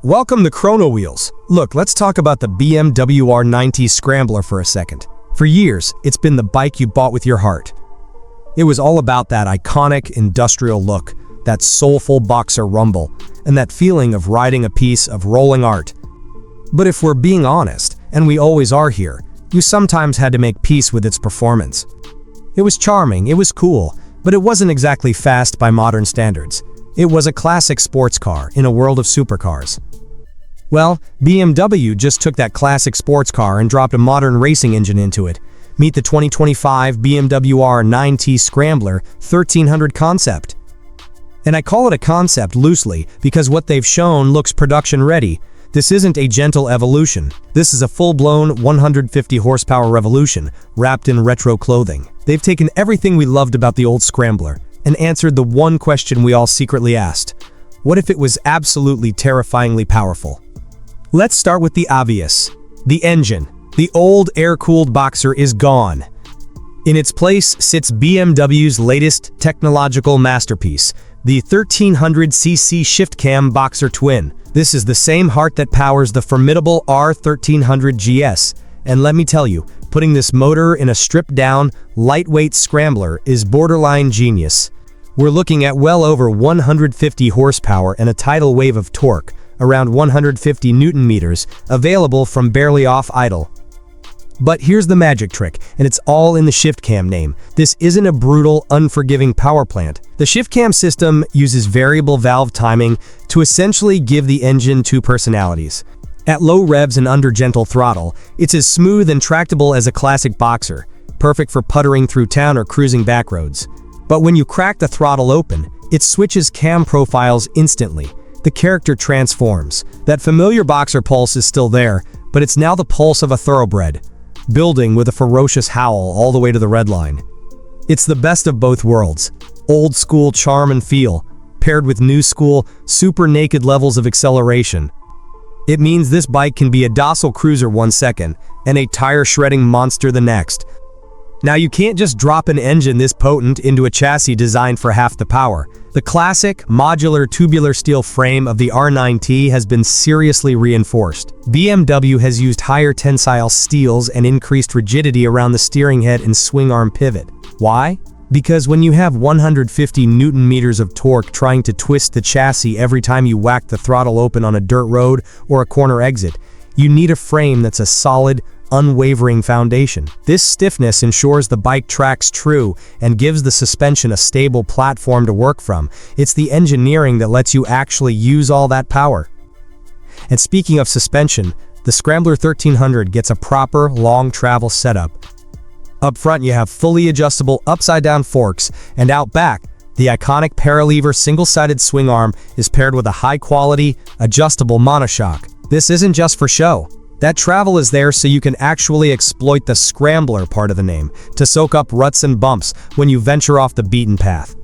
Welcome to Chrono Wheels. Look, let's talk about the BMW R nineT Scrambler for a second. For years, it's been the bike you bought with your heart. It was all about that iconic industrial look, that soulful boxer rumble, and that feeling of riding a piece of rolling art. But if we're being honest, and we always are here, you sometimes had to make peace with its performance. It was charming, it was cool, but it wasn't exactly fast by modern standards. It was a classic sports car in a world of supercars. Well, BMW just took that classic sports car and dropped a modern racing engine into it. Meet the 2025 BMW R nineT Scrambler 1300 concept. And I call it a concept loosely because what they've shown looks production ready. This isn't a gentle evolution. This is a full-blown 150 horsepower revolution wrapped in retro clothing. They've taken everything we loved about the old Scrambler and answered the one question we all secretly asked. What if it was absolutely terrifyingly powerful? Let's start with the obvious. The engine. The old air-cooled boxer is gone. In its place sits BMW's latest technological masterpiece, the 1300cc ShiftCam Boxer Twin. This is the same heart that powers the formidable R1300 GS. And let me tell you, putting this motor in a stripped-down, lightweight Scrambler is borderline genius. We're looking at well over 150 horsepower and a tidal wave of torque, around 150 Newton-meters, available from barely off idle. But here's the magic trick, and it's all in the ShiftCam name. This isn't a brutal, unforgiving power plant. The ShiftCam system uses variable valve timing to essentially give the engine two personalities. At low revs and under gentle throttle, it's as smooth and tractable as a classic boxer, perfect for puttering through town or cruising back roads. But when you crack the throttle open, it switches cam profiles instantly. The character transforms. That familiar boxer pulse is still there, but it's now the pulse of a thoroughbred, building with a ferocious howl all the way to the red line. It's the best of both worlds. Old school charm and feel, paired with new school, super naked levels of acceleration. It means this bike can be a docile cruiser 1 second, and a tire-shredding monster the next. Now you can't just drop an engine this potent into a chassis designed for half the power. The classic, modular tubular steel frame of the R nineT has been seriously reinforced. BMW has used higher tensile steels and increased rigidity around the steering head and swing arm pivot. Why? Because when you have 150 Newton-meters of torque trying to twist the chassis every time you whack the throttle open on a dirt road or a corner exit, you need a frame that's a solid, unwavering foundation. This stiffness ensures the bike tracks true and gives the suspension a stable platform to work from. It's the engineering that lets you actually use all that power. And speaking of suspension, the Scrambler 1300 gets a proper long travel setup. Up front you have fully adjustable upside-down forks, and out back, the iconic paralever single-sided swing arm is paired with a high-quality, adjustable monoshock. This isn't just for show. That travel is there so you can actually exploit the Scrambler part of the name, to soak up ruts and bumps when you venture off the beaten path.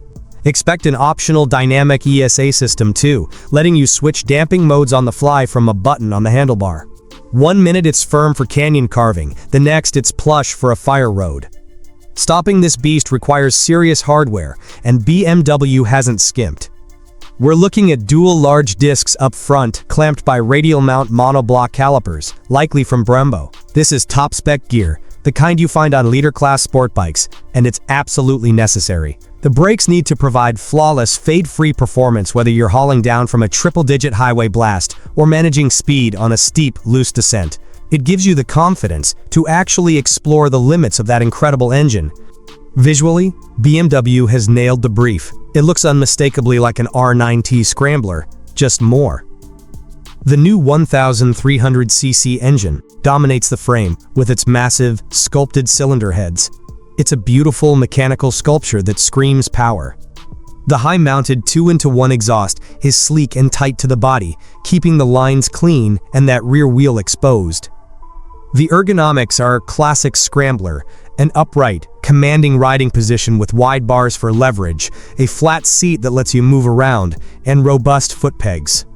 Expect an optional dynamic ESA system too, letting you switch damping modes on the fly from a button on the handlebar. 1 minute it's firm for canyon carving, the next it's plush for a fire road. Stopping this beast requires serious hardware, and BMW hasn't skimped. We're looking at dual large discs up front, clamped by radial mount monoblock calipers, likely from Brembo. This is top spec gear, the kind you find on leader-class sport bikes, and it's absolutely necessary. The brakes need to provide flawless, fade-free performance whether you're hauling down from a triple-digit highway blast or managing speed on a steep, loose descent. It gives you the confidence to actually explore the limits of that incredible engine. Visually, BMW has nailed the brief. It looks unmistakably like an R nineT Scrambler, just more. The new 1300cc engine dominates the frame with its massive, sculpted cylinder heads. It's a beautiful mechanical sculpture that screams power. The high-mounted 2-into-1 exhaust is sleek and tight to the body, keeping the lines clean and that rear wheel exposed. The ergonomics are classic Scrambler, an upright, commanding riding position with wide bars for leverage, a flat seat that lets you move around, and robust foot pegs.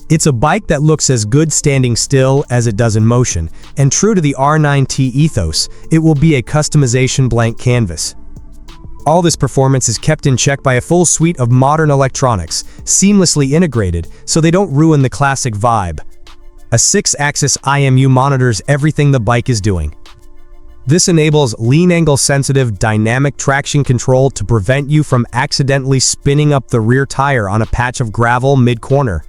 It's a bike that looks as good standing still as it does in motion, and true to the R nineT ethos, it will be a customization blank canvas. All this performance is kept in check by a full suite of modern electronics, seamlessly integrated so they don't ruin the classic vibe. A 6-axis IMU monitors everything the bike is doing. This enables lean angle sensitive dynamic traction control to prevent you from accidentally spinning up the rear tire on a patch of gravel mid-corner.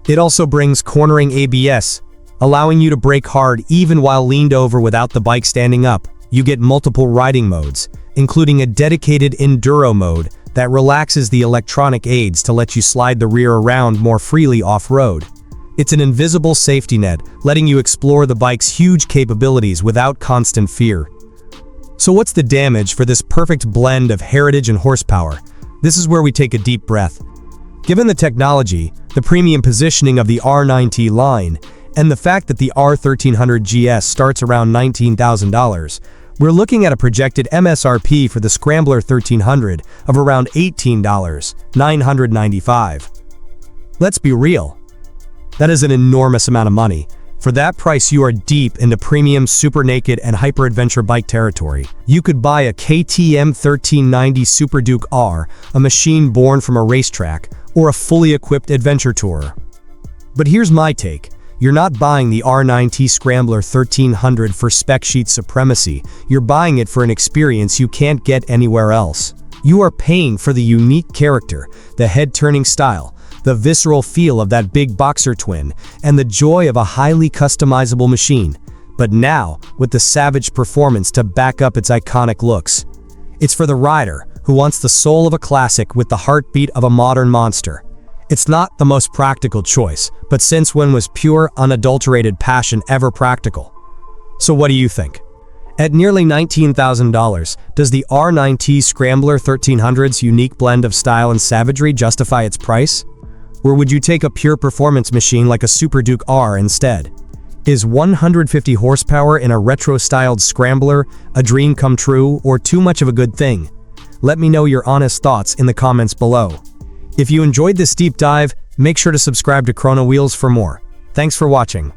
It also brings cornering ABS, allowing you to brake hard even while leaned over without the bike standing up. You get multiple riding modes, including a dedicated enduro mode that relaxes the electronic aids to let you slide the rear around more freely off-road. It's an invisible safety net, letting you explore the bike's huge capabilities without constant fear. So what's the damage for this perfect blend of heritage and horsepower? This is where we take a deep breath. Given the technology, the premium positioning of the R9T line, and the fact that the R1300 GS starts around $19,000, we're looking at a projected MSRP for the Scrambler 1300 of around $18,995. Let's be real. That is an enormous amount of money. For that price, you are deep into premium super naked and hyper-adventure bike territory. You could buy a KTM 1390 Super Duke R, a machine born from a racetrack, or a fully equipped adventure tourer. But here's my take. You're not buying the R9T Scrambler 1300 for spec-sheet supremacy. You're buying it for an experience you can't get anywhere else. You are paying for the unique character, the head-turning style, the visceral feel of that big boxer twin, and the joy of a highly customizable machine. But now, with the savage performance to back up its iconic looks. It's for the rider who wants the soul of a classic with the heartbeat of a modern monster. It's not the most practical choice, but since when was pure, unadulterated passion ever practical? So what do you think? At nearly $19,000, does the R9T Scrambler 1300's unique blend of style and savagery justify its price? Or would you take a pure performance machine like a Super Duke R instead? Is 150 horsepower in a retro-styled Scrambler a dream come true or too much of a good thing? Let me know your honest thoughts in the comments below. If you enjoyed this deep dive, make sure to subscribe to Chrono Wheels for more. Thanks for watching.